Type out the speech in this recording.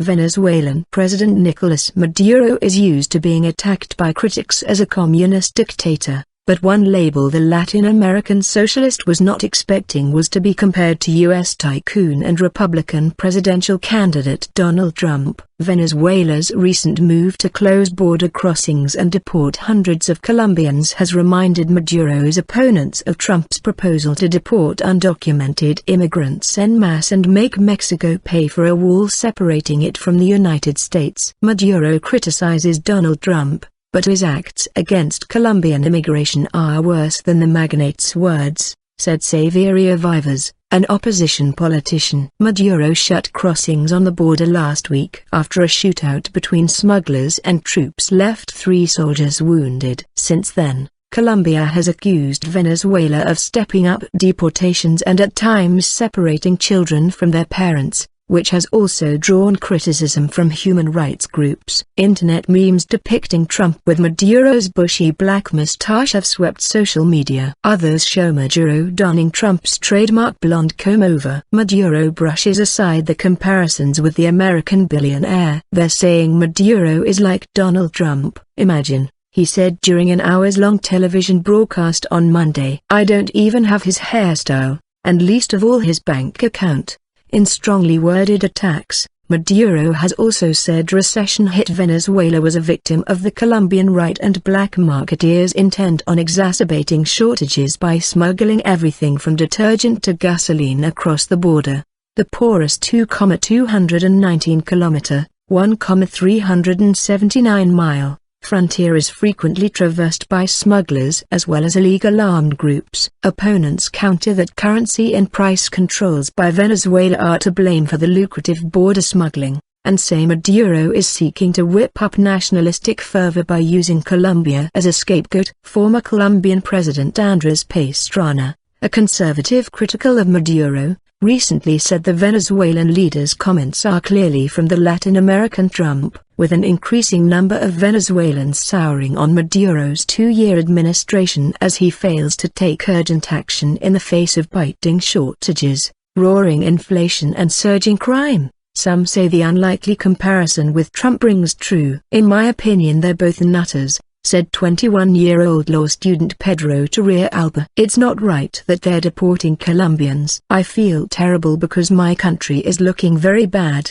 Venezuelan President Nicolas Maduro is used to being attacked by critics as a communist dictator, but one label the Latin American socialist was not expecting was to be compared to U.S. tycoon and Republican presidential candidate Donald Trump. Venezuela's recent move to close border crossings and deport hundreds of Colombians has reminded Maduro's opponents of Trump's proposal to deport undocumented immigrants en masse and make Mexico pay for a wall separating it from the United States. Maduro criticizes Donald Trump, but his acts against Colombian immigration are worse than the magnate's words, said Saverio Vivas, an opposition politician. Maduro shut crossings on the border last week after a shootout between smugglers and troops left 3 soldiers wounded. Since then, Colombia has accused Venezuela of stepping up deportations and at times separating children from their parents, which has also drawn criticism from human rights groups. Internet memes depicting Trump with Maduro's bushy black mustache have swept social media. Others show Maduro donning Trump's trademark blonde comb-over. Maduro brushes aside the comparisons with the American billionaire. They're saying Maduro is like Donald Trump. Imagine, he said during an hours-long television broadcast on Monday. I don't even have his hairstyle, and least of all his bank account. In strongly worded attacks, Maduro has also said recession hit Venezuela was a victim of the Colombian right and black marketeers intent on exacerbating shortages by smuggling everything from detergent to gasoline across the border. The porous 2,219-kilometer, 1,379-mile frontier is frequently traversed by smugglers as well as illegal armed groups. Opponents counter that currency and price controls by Venezuela are to blame for the lucrative border smuggling, and say Maduro is seeking to whip up nationalistic fervor by using Colombia as a scapegoat. Former Colombian President Andrés Pastrana, a conservative critical of Maduro, recently said the Venezuelan leader's comments are clearly from the Latin American Trump, with an increasing number of Venezuelans souring on Maduro's 2-year administration as he fails to take urgent action in the face of biting shortages, roaring inflation and surging crime. Some say the unlikely comparison with Trump rings true. In my opinion they're both nutters, said 21-year-old law student Pedro Torrealba. It's not right that they're deporting Colombians. I feel terrible because my country is looking very bad.